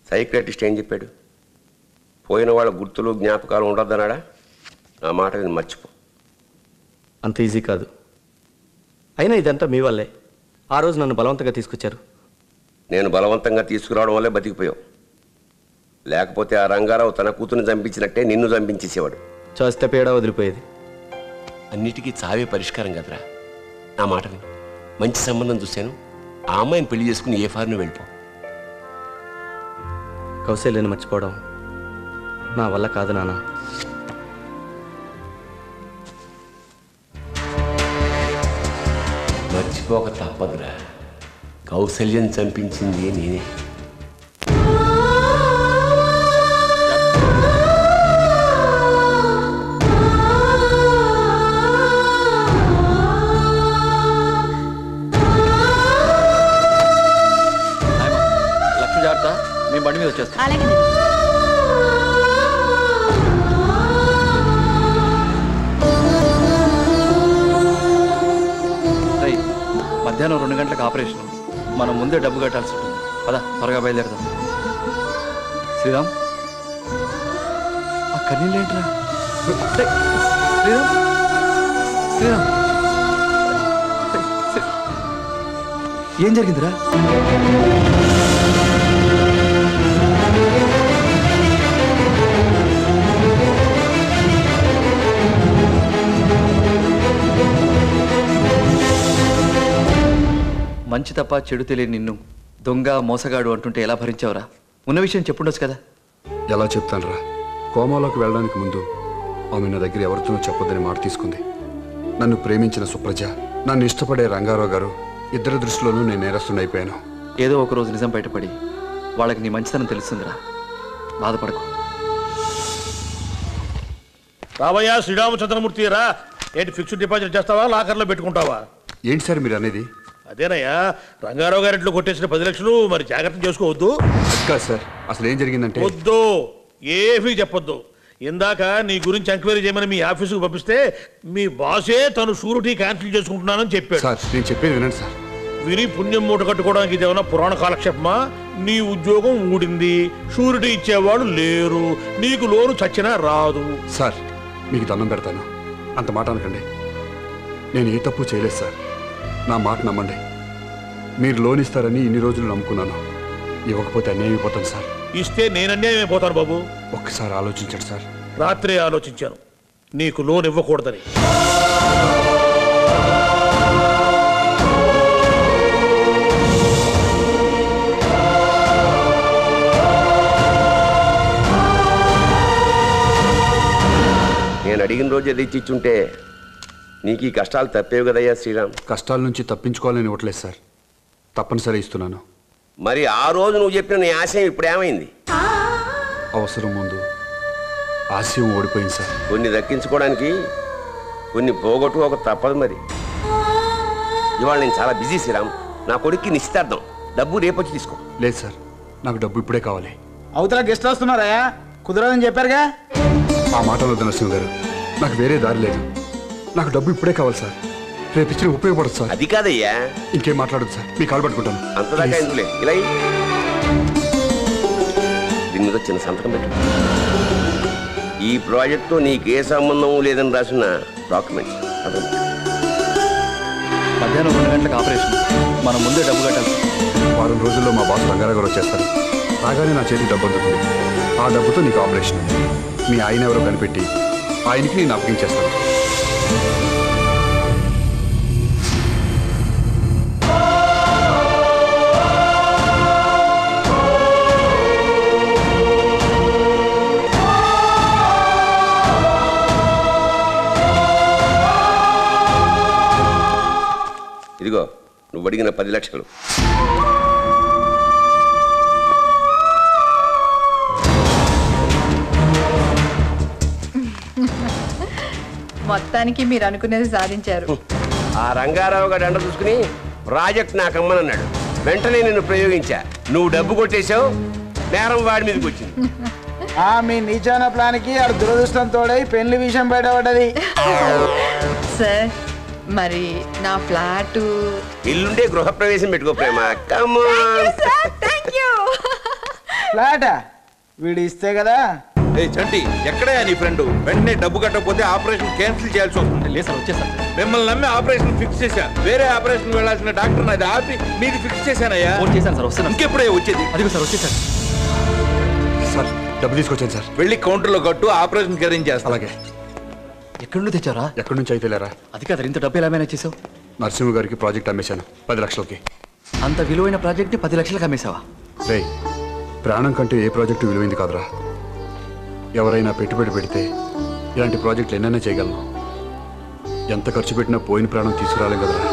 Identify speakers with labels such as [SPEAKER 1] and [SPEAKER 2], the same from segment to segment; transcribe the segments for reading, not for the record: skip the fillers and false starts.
[SPEAKER 1] Psychiatrist ఏం చెప్పాడు? పోయిన వాళ్ళ గుర్తులు జ్ఞాపకాలు ఉండొద్దన్నాడా? ఆ మాట నేను మర్చిపో.
[SPEAKER 2] అంత ఈజీ కాదు. అయినా ఇదంతా మీ వల్లే. ఆ రోజు నన్ను బలవంతంగా తీసుకొచ్చారు.
[SPEAKER 1] నేను బలవంతంగా తీసుకురావడం వల్లే బతికిపోయావు. లేకపోతే ఆ రంగారావు తన కూతుర్ని చంపించినట్టే నిన్ను చంపించేసేవాడు.
[SPEAKER 2] చేస్తే పేడ వదిలిపోయేది.
[SPEAKER 1] అన్నిటికీ చావే పరిష్కారం కదరా. నా మాట విను. మంచి సంబంధం చూశాను. ఆ అమ్మాయిని పెళ్లి చేసుకుని ఏ ఫారిన్ వెళ్ళిపో.
[SPEAKER 2] కౌశల్యని మర్చిపోవడం నా వల్ల కాదు నాన్న.
[SPEAKER 1] మర్చిపోక తప్పదురా. కౌశల్యం చంపించింది నేనే.
[SPEAKER 2] లక్ష్మి జాగ్రత్త, మేము బండి మీద వచ్చేస్తాం. మధ్యాహ్నం 2 గంటలకు ఆపరేషన్. మనం ముందే డబ్బు కట్టాల్సి ఉంటుంది. పద, త్వరగా బయలుదేరదాం. శ్రీరామ్, ఆ కన్నీళ్ళు ఏంట్రా? శ్రీరామ్, శ్రీరామ్, ఏం జరిగిందిరా? మంచి తప్ప చెడు తెలియని నిన్ను దొంగ మోసగాడు అంటుంటే ఎలా భరించావురా? ఉన్న విషయం చెప్పుండొచ్చు కదా.
[SPEAKER 3] ఎలా చెప్తానురా? కోమాలోకి వెళ్ళడానికి ముందు ఆమె నా దగ్గర ఎవరితోనూ చెప్పొద్దని మాట తీసుకుంది. నన్ను ప్రేమించిన సుప్రజ, నన్ను ఇష్టపడే రంగారావు గారు, ఇద్దరి దృష్టిలోనూ నేను నేరస్తుని అయిపోయాను.
[SPEAKER 2] ఏదో ఒక రోజు నిజం బయటపడి వాళ్ళకి నీ మంచితనం తెలుస్తుందిరా. బాధపడకు.
[SPEAKER 4] రావయ్యా శ్రీరామచంద్రమూర్తి రా. ఏంటి ఫిక్స్డ్ డిపాజిట్ చేస్తావా, లాకర్లో పెట్టుకుంటావా?
[SPEAKER 3] ఏంటి సార్ మీరు అనేది?
[SPEAKER 4] అదేనయ్యా, రంగారావు గారి ఇంట్లో కొట్టేసిన 10 లక్షలు మరి జాగ్రత్త చేసుకోవద్దు.
[SPEAKER 3] కాదు సార్, అసలు ఏం జరిగిందంటే.
[SPEAKER 4] వద్దు, ఏమీ చెప్పొద్దు. ఇందాక నీ గురించి ఎంక్వైరీ చేయమని మీ ఆఫీసుకు పంపిస్తే మీ బాసే తను షూరిటీ క్యాన్సిల్ చేసుకుంటున్నానని చెప్పాడు.
[SPEAKER 3] సార్ నేను చెప్పేది వినండి సార్.
[SPEAKER 4] విని పుణ్యం మూట కట్టుకోవడానికి ఇదేమన్నా పురాణ కాలక్షేపమా? నీ ఉద్యోగం ఊడింది, షూరిటీ ఇచ్చేవాళ్ళు లేరు, నీకు లోను చచ్చినా రాదు.
[SPEAKER 3] సార్ మీకు దండం పెడతాను, అంత మాట అనకండి. నేను ఏ తప్పు చేయలేదు సార్. నా మాట నమ్మండి. మీరు లోన్ ఇస్తారని ఇన్ని రోజులు నమ్ముకున్నాను. ఇవ్వకపోతే అన్యాయం అయిపోతాను సార్.
[SPEAKER 4] ఇస్తే నేను అన్యాయం అయిపోతాను బాబు.
[SPEAKER 3] ఒక్కసారి ఆలోచించండి సార్.
[SPEAKER 4] రాత్రే ఆలోచించాను నీకు లోన్ ఇవ్వకూడదని.
[SPEAKER 1] నేను అడిగిన రోజు అది ఇచ్చుంటే నీకు ఈ కష్టాలు తప్పేవి కదయ్యా శ్రీరామ్.
[SPEAKER 3] కష్టాల నుంచి తప్పించుకోవాలని ఇవ్వట్లేదు సార్, తప్పనిసరి ఇస్తున్నాను.
[SPEAKER 1] మరి ఆ రోజు నువ్వు చెప్పిన నీ ఆశయం ఇప్పుడు ఏమైంది?
[SPEAKER 3] అవసరం ముందు ఆశయం ఓడిపోయింది సార్.
[SPEAKER 1] కొన్ని దక్కించుకోవడానికి కొన్ని పోగొట్టుకోక తప్పదు. మరి ఇవాళ నేను చాలా బిజీ శ్రీరామ్. నా కొడుక్కి నిశ్చితార్థం, డబ్బు రేపొచ్చి తీసుకో.
[SPEAKER 3] లేదు సార్, నాకు డబ్బు ఇప్పుడే కావాలి.
[SPEAKER 5] అవతల గెస్ట్ వస్తున్నారా? కుదరదని చెప్పారుగా.
[SPEAKER 3] ఆ మాట వద్దు నరసింహ గారు, నాకు వేరే దారి లేదు. నాకు డబ్బు ఇప్పుడే కావాలి సార్. రేపు ఇచ్చిన ఉపయోగపడదు సార్.
[SPEAKER 1] అది కాదయ్యా.
[SPEAKER 3] ఇంకేం మాట్లాడదు సార్, మీ కాలు పట్టుకుంటాను.
[SPEAKER 1] అంతదాకా ఎందుకులే, ఇలా దీని మీద చిన్న సంతకం పెట్టు. ఈ ప్రాజెక్టు నీకే సంబంధం లేదని రాసిన డాక్యుమెంట్.
[SPEAKER 2] మధ్యాహ్నం 2 గంటలకు ఆపరేషన్. మనం ముందే డబ్బు కట్టాలి.
[SPEAKER 3] వారం రోజుల్లో మా బాస్ రంగారావు గారు వచ్చేస్తారు. రాగానే నా చేతికి డబ్బు అందుతుంది. ఆ డబ్బుతో నీకు ఆపరేషన్. మీ ఆయన ఎవరో కనిపెట్టి ఆయనకి నేను అప్పగించేస్తాను.
[SPEAKER 1] ఇదిగో నువ్వు అడిగిన 10 లక్షలు.
[SPEAKER 6] మొత్తానికి మీరు అనుకునేది సాధించారు.
[SPEAKER 1] ఆ రంగారావు గారు అండ చూసుకుని ప్రాజెక్ట్ నాకు అమ్మనన్నాడు. వెంటనే నిన్ను ప్రయోగించా. నువ్వు డబ్బు కొట్టేశావు, నేరం వాడి మీదకి వచ్చింది.
[SPEAKER 5] మీ నీచాన ప్లాన్కి ఆడు దురదృష్టం తోడై పెళ్లి విషయం బయటపడ్డది.
[SPEAKER 6] సార్ మరి నా ఫ్లాట్
[SPEAKER 1] ఇల్లుండే గృహప్రవేశం పెట్టుకో ప్రేమ.
[SPEAKER 5] ఫ్లాటా వీడు ఇస్తే కదా.
[SPEAKER 4] ఏ చంటి ఎక్కడయా నీ ఫ్రెండ్? వెంటనే డబ్బు కట్టకపోతే ఆపరేషన్ క్యాన్సిల్ చేయాల్సి వస్తుంది.
[SPEAKER 2] లేదు సార్ వచ్చేసాను సార్.
[SPEAKER 4] మిమ్మల్ని నమ్మి ఆపరేషన్ ఫిక్స్ చేశా. వేరే ఆపరేషన్ వెళ్ళాల్సిన డాక్టర్ అది ఆపి మీది ఫిక్స్ చేశానయ్యా.
[SPEAKER 2] ఫోన్ చేశాను సార్, వస్తున్నాను.
[SPEAKER 4] ఇంకెప్పుడే వచ్చేది?
[SPEAKER 2] అదిగో సార్ వచ్చేసాను.
[SPEAKER 3] సార్ డబ్బు తీసుకొచ్చాను సార్.
[SPEAKER 4] వెళ్ళి కౌంటర్లో కట్టు, ఆపరేషన్ అరేంజ్ చేస్తా.
[SPEAKER 3] అలాగే.
[SPEAKER 2] ఎక్కడి నుండి తెచ్చారా?
[SPEAKER 3] ఎక్కడి నుంచి అయితే లేరా?
[SPEAKER 2] అది కాదు, ఇంత డబ్బు ఎలా మేనేజ్ చేసావు?
[SPEAKER 3] నరసింహ గారికి ప్రాజెక్ట్ అమ్మేశాను 10 లక్షలకి.
[SPEAKER 2] అంత విలువైన ప్రాజెక్ట్ని 10 లక్షలకు అమ్మేశావా?
[SPEAKER 3] రే, ప్రాణం కంటే ఏ ప్రాజెక్టు విలువైంది కాదురా. ఎవరైనా పెట్టుబడి పెడితే ఇలాంటి ప్రాజెక్టులు ఎన్నైనా చేయగలను. ఎంత ఖర్చు పెట్టినా పోయిన ప్రాణం తీసుకురాలేం కదరా.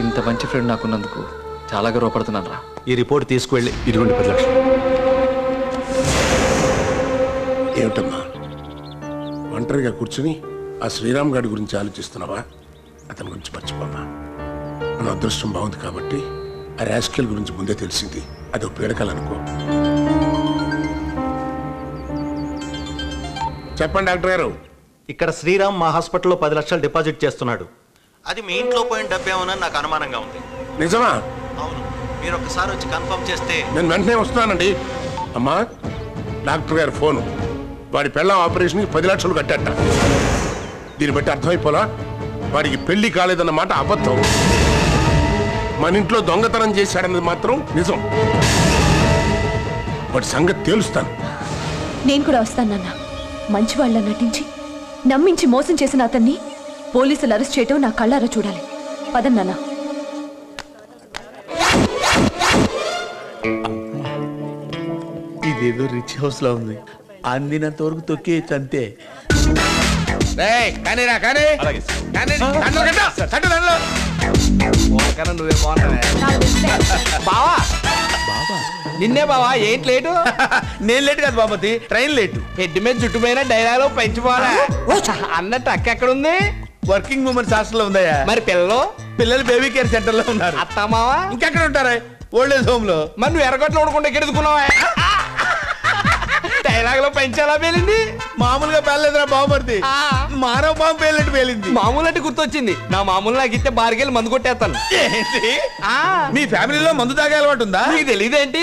[SPEAKER 2] ఇంత మంచి ఫ్రెండ్ నాకున్నందుకు చాలా గర్వపడుతున్నాను రా.
[SPEAKER 4] ఈ రిపోర్ట్ తీసుకువెళ్ళి
[SPEAKER 3] ఇదిగోండి 10 లక్షలు.
[SPEAKER 7] ఏమిటమ్మా ఒంటరిగా కూర్చుని ఆ శ్రీరామ్ గారి గురించి ఆలోచిస్తున్నావా? అతని గురించి మర్చిపోమ్మా. మన అదృష్టం బాగుంది కాబట్టి ఆ రాస్కెల్ గురించి ముందే తెలిసింది. అదో పీడకలనుకో. చెప్పండి డాక్టర్ గారు.
[SPEAKER 8] ఇక్కడ శ్రీరామ్ మా హాస్పిటల్లో 10 లక్షలు డిపాజిట్ చేస్తున్నాడు. అది మీ ఇంట్లో పోయిన డబ్బేమోనని నాకు అనుమానంగా ఉంది.
[SPEAKER 7] నిజమా?
[SPEAKER 8] అవును, మీరు ఒకసారి వచ్చి కన్ఫర్మ్ చేస్తే.
[SPEAKER 7] నేను వెంటనే వస్తున్నానండి. అమ్మా, డాక్టర్ గారు ఫోను. వాడి పెళ్ళం ఆపరేషన్కి 10 లక్షలు కట్టట. దీన్ని బట్టి అర్థమైపోలా వాడికి పెళ్లి కాలేదన్న మాట అబద్ధం. మన ఇంట్లో దొంగతనం చేశాడన్నది మాత్రం నిజం. వాడి సంగతి తేలుస్తాను.
[SPEAKER 9] నేను కూడా వస్తాను నాన్న. మంచి వాళ్ళ నటించి నమ్మించి మోసం చేసిన అతన్ని పోలీసులు అరెస్ట్ చేయటం నా కళ్ళారా చూడాలి. పదన్నానా.
[SPEAKER 4] ఇదేదో రిచ్ హౌస్ లో ఉంది. అందినంత వరకు తొక్కేయచ్చు అంతే. కానీ నువ్వే బావా.
[SPEAKER 5] నిన్నే బావా, ఏంటి లేటు?
[SPEAKER 4] నేను లేటు కాదు బాబతి, ట్రైన్ లేటు.
[SPEAKER 5] హెడ్ మీద జుట్టు పైన డైలాగ్ పెంచిపోవాలా అన్నట్టు అక్క ఎక్కడ ఉంది?
[SPEAKER 4] వర్కింగ్ ఉమెన్స్ హాస్టల్ లో ఉందయ్యా.
[SPEAKER 5] మరి
[SPEAKER 4] పిల్లలు బేబీ కేర్ సెంటర్ లో ఉన్నారు.
[SPEAKER 5] అత్తమావా
[SPEAKER 4] ఇంకెక్కడ ఉంటారా? ఓల్డ్ ఏజ్ హోమ్ లో.
[SPEAKER 5] మరి నువ్వు ఎర్రగొట్లు ఉండకుండా ఎక్కడుకున్నావా? డైలాగ్ లో పెంచాలా పేలింది?
[SPEAKER 4] మామూలుగా పేర్లేదురా బాబుమర్ది, మానవ బాంబు పేలినట్టు పేలింది.
[SPEAKER 5] మామూలు అంటే గుర్తొచ్చింది. నా మామూలు నాకు ఇస్తే బారికెళ్ళి మందు కొట్టేస్తాను.
[SPEAKER 4] ఏంటి? మీ ఫ్యామిలీలో మందు తాగే అలవాటు ఉందా?
[SPEAKER 5] నీకు తెలియదేంటి?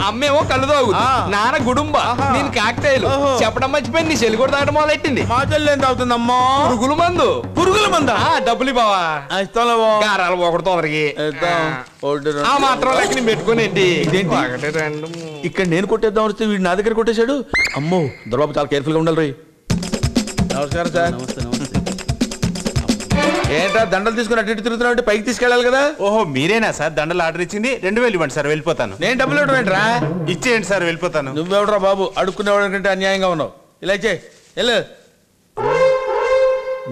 [SPEAKER 5] అమ్మేమో కళ్ళు తాగు, నాన్న గుడుంబ, నేను కాక్టైలు. చెప్పడం మర్చిపోయింది, నీ చెల్లి కూడా తాగడం మొదలెట్టింది.
[SPEAKER 4] మా చెల్లి ఏం తాగుతుందమ్మా?
[SPEAKER 5] పురుగుల మందు.
[SPEAKER 4] పురుగుల మందా?
[SPEAKER 5] డబ్బులు బావా. గారాలు ఒకటి తొందరకి ఆ మాత్రం లెక్క నేను పెట్టుకోనేంటి.
[SPEAKER 4] ఇక్కడ నేను కొట్టేద్దాం వస్తే వీడు నా దగ్గర కొట్టేశాడు. అమ్మో, దొరబాబు చాలా కేర్ఫుల్ గా ఉండాలి రోయ్. నమస్కారం సార్. ఏంటా దండలు తీసుకుని అటు ఇటు తిరుగుతున్నావు అంటే పైకి తీసుకెళ్ళాలి కదా?
[SPEAKER 8] ఓహో, మీరేనా సార్ దండలు ఆర్డర్ ఇచ్చింది? 2000 ఇవ్వండి సార్, వెళ్ళిపోతాను.
[SPEAKER 4] నేను డబ్బులు ఇవ్వడం ఏంట్రా?
[SPEAKER 8] ఇచ్చేయండి సార్, వెళ్ళిపోతాను.
[SPEAKER 4] నువ్వెవడరా బాబు, అడుక్కునేవాడు కంటే అన్యాయంగా ఉన్నావు. ఇలా ఇచ్చే వెళ్ళు.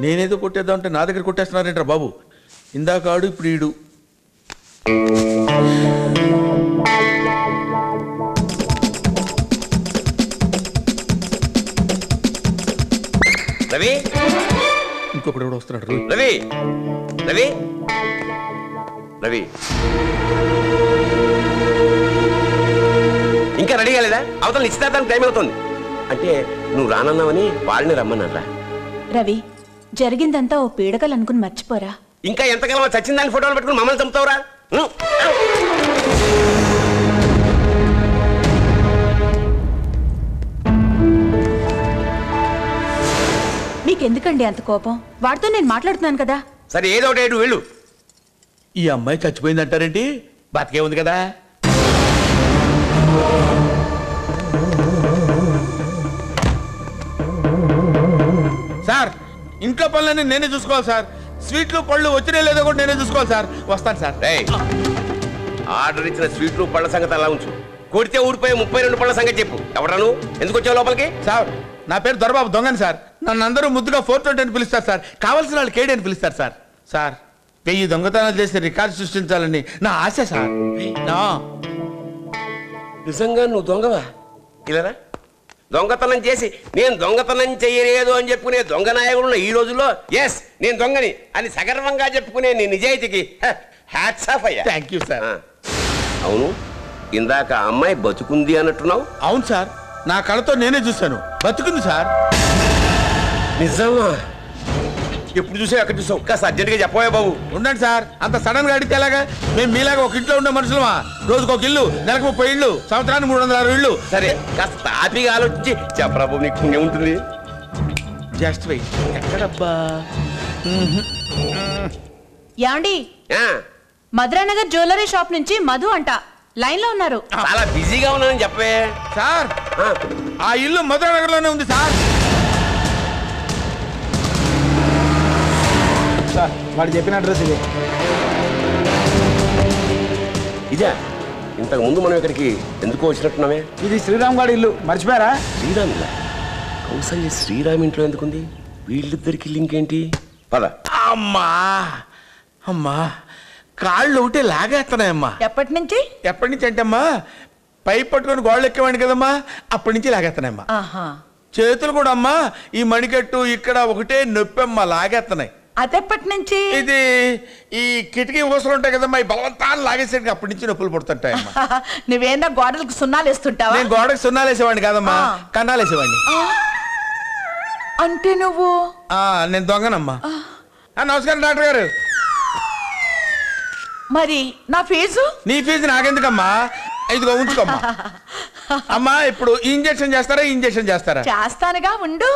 [SPEAKER 4] నేనేదో కొట్టేద్దాం అంటే నా దగ్గర కొట్టేస్తున్నారేంట్రా బాబు? ఇందాక ఆడు, ఇప్పుడు ఈడు.
[SPEAKER 1] రవి,
[SPEAKER 4] ఇంకొకటి కూడా వస్తున్నాడు.
[SPEAKER 1] రవి, రవి, రవి, ఇంకా రెడీ కాలేదా? అవతల నిశ్చితార్థానికి టైం అవుతుంది. అంటే నువ్వు రానన్నావని వాళ్ళని రమ్మన్నారా?
[SPEAKER 9] రవి, జరిగిందంతా ఓ పీడకలు అనుకుని మర్చిపోరా.
[SPEAKER 1] ఇంకా ఎంతకాలం చచ్చిన దాని ఫోటోలు పెట్టుకుని మమ్మల్ని చంపుతావురా?
[SPEAKER 9] మీకెందుకండి అంత కోపం? వాడితో నేను మాట్లాడుతున్నాను కదా.
[SPEAKER 1] సరే, ఏదో ఒకటి వెళ్ళు.
[SPEAKER 4] ఈ అమ్మాయి చచ్చిపోయిందంటారేంటి? బతికే ఉంది కదా. సార్, ఇంట్లో పనులన్నీ నేనే చూసుకోవాలి సార్. స్వీట్లు పళ్ళు వచ్చినా లేదో కూడా నేనే చూసుకోవాలి సార్. వస్తాను సార్.
[SPEAKER 1] ఆర్డర్ ఇచ్చిన స్వీట్లు పళ్ళ సంగతి అలా ఉంచు. కొడితే ఊడిపోయే 32 పళ్ళ సంగతి చెప్పు. ఎవరను? ఎందుకు వచ్చావు లోపలికి?
[SPEAKER 4] సార్, నా పేరు దొరబాబు దొంగని సార్. నన్ను అందరూ ముద్దుగా 420 అని పిలుస్తారు సార్. కావాల్సిన వాళ్ళు కేడి అని పిలుస్తారు సార్. సార్, 1000 దొంగతనాలు చేసి రికార్డు సృష్టించాలని నా ఆశ సార్.
[SPEAKER 1] నిజంగా నువ్వు దొంగవా? ఇలారా, దొంగతనం చేసి నేను దొంగతనం చేయలేదు అని చెప్పుకునే దొంగ నాయకుడున్న ఈ రోజుల్లో ఎస్ నేను దొంగని అని సగర్వంగా చెప్పుకునే నీ నిజాయితీకి హ్యాట్స్ ఆఫ్ అయ్యా.
[SPEAKER 4] Thank you sir.
[SPEAKER 1] అవును, ఇందాక అమ్మాయి బతుకుంది అన్నట్టున్నావు.
[SPEAKER 4] అవును సార్, నా కళ్ళతో నేనే చూశాను. బతుకుంది సార్.
[SPEAKER 1] నిజమా? ఎప్పుడు చూసావు ఎక్కడ చూసావు కాస్త అర్జెంట్గా చెప్పవే బాబు.
[SPEAKER 4] ఉండండి సార్, అంత సడన్ గా అడిగితే ఎలాగా? మేము మీలాగా ఒక ఇంట్లో ఉండే మనుషులమా? రోజుకు ఒక ఇల్లు, నెలకు 30 ఇళ్ళు, సంవత్సరానికి 360 ఇళ్ళు.
[SPEAKER 1] సరే కాస్త తాపిగా ఆలోచించి చెప్పరా బాబు, నీకు పుణ్యం ఉంటుంది.
[SPEAKER 4] Just wait. ఎక్కడబ్బా?
[SPEAKER 10] యాండి
[SPEAKER 1] ఆ,
[SPEAKER 10] మధురానగర్ జ్యువెలరీ షాప్ నుంచి మధు అంట లైన్ లో ఉన్నారు.
[SPEAKER 1] చాలా బిజీగా ఉన్నానని చెప్పవే.
[SPEAKER 4] సార్,
[SPEAKER 1] ఆ,
[SPEAKER 4] ఆ ఇల్లు మధురానగర్ లోనే ఉంది సార్.
[SPEAKER 5] వాడు చెప్పిన అడ్రస్ ఇది.
[SPEAKER 1] ఇదే ఇంతకు ముందు మనం ఇక్కడికి ఎందుకు వచ్చినట్టున్నామే?
[SPEAKER 5] ఇది శ్రీరామ్ గారి ఇల్లు, మర్చిపోయారా?
[SPEAKER 1] శ్రీరామ్ ఇల్లా? కౌసల్య శ్రీరామ్ ఇంట్లో ఎందుకుంది? వీళ్ళిద్దరికి లింక్ ఏంటి? పద.
[SPEAKER 4] అమ్మా అమ్మా, కాళ్ళు ఒకటే లాగేస్తున్నాయమ్మా.
[SPEAKER 6] ఎప్పటి నుంచి?
[SPEAKER 4] ఎప్పటి నుంచి అంటే అమ్మా, పై పట్టుకొని గోడలు ఎక్కేవాడిని కదమ్మా, అప్పటి నుంచి లాగేస్తున్నాయమ్మా.
[SPEAKER 6] ఆహా,
[SPEAKER 4] చేతులు కూడా అమ్మా, ఈ మణికట్టు ఇక్కడ ఒకటే నొప్పమ్మా, లాగేస్తున్నాయి.
[SPEAKER 6] అదెప్పటి నుంచి?
[SPEAKER 4] ఇది ఈ కిటికీ ఊసలు ఉంటాయి కదమ్మా, ఈ బలవంతాన్ని లాగేసేటికి అప్పటి నుంచి నొప్పులు పుడుతుంటాయమ్మా.
[SPEAKER 6] నువ్వేందా గోడలకు సున్నాలు వేస్తుంటావా?
[SPEAKER 4] నేను గోడకు సున్నాలు వేసేవాడిని కాదమ్మా, కన్నాలు వేసేవాడిని.
[SPEAKER 6] అంటే నువ్వు?
[SPEAKER 4] నేను దొంగనమ్మా. నమస్కారం డాక్టర్ గారు.
[SPEAKER 6] మరి నా ఫీజు?
[SPEAKER 4] నీ ఫీజు నాకెందుకమ్మా, ఇదిగో ఉంచుకోమ్మా. అమ్మా, ఇప్పుడు ఇంజెక్షన్ చేస్తారా? ఇంజెక్షన్ చేస్తారా?
[SPEAKER 6] చేస్తానుగా, ఉండు.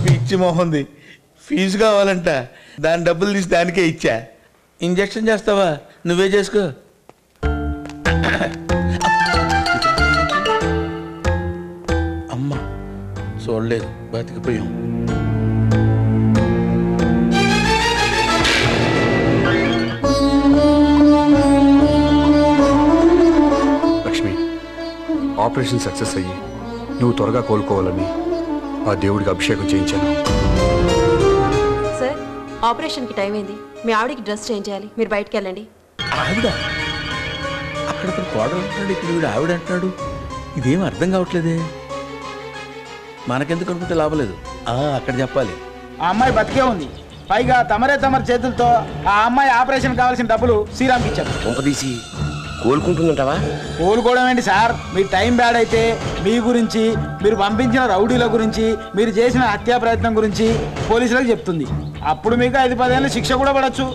[SPEAKER 4] పిచ్చి మొహంది, ఫీజు కావాలంట, దాని డబ్బులు తీసి దానికే ఇచ్చా. ఇంజెక్షన్ చేస్తావా? నువ్వే చేసుకో. అమ్మా చూడలేదు, బతికిపోయాం.
[SPEAKER 3] లక్ష్మి, ఆపరేషన్ సక్సెస్ అయ్యి నువ్వు త్వరగా కోలుకోవాలని ఆ దేవుడికి అభిషేకం చేయించాను.
[SPEAKER 9] సార్, ఆపరేషన్కి టైం అయింది. మీ ఆవిడకి డ్రెస్ చేంజ్ చేయాలి, మీరు బయటికి వెళ్ళండి.
[SPEAKER 4] ఆవిడ అక్కడ కోడలు అంటున్నాడు, ఇక్కడ వీడు ఆవిడ అంటున్నాడు. ఇదేం అర్థం కావట్లేదే. మనకెందుకు అనుకుంటే లాభం లేదు. అక్కడ చెప్పాలి.
[SPEAKER 5] ఆ అమ్మాయి బతికే ఉంది, పైగా తమరే తమరి చేతులతో ఆ అమ్మాయి ఆపరేషన్ కావాల్సిన డబ్బులు శ్రీరామ్కి ఇచ్చారు.
[SPEAKER 1] పంపదీసి కోలుకుంటుందంటావా?
[SPEAKER 5] కోలుకోవడం ఏంటి సార్, మీ టైం బ్యాడ్ అయితే మీ గురించి, మీరు పంపించిన రౌడీల గురించి, మీరు చేసిన హత్యా ప్రయత్నం గురించి పోలీసులకు చెప్తుంది. అప్పుడు మీకు 5-10 ఏళ్ళ శిక్ష కూడా పడచ్చు.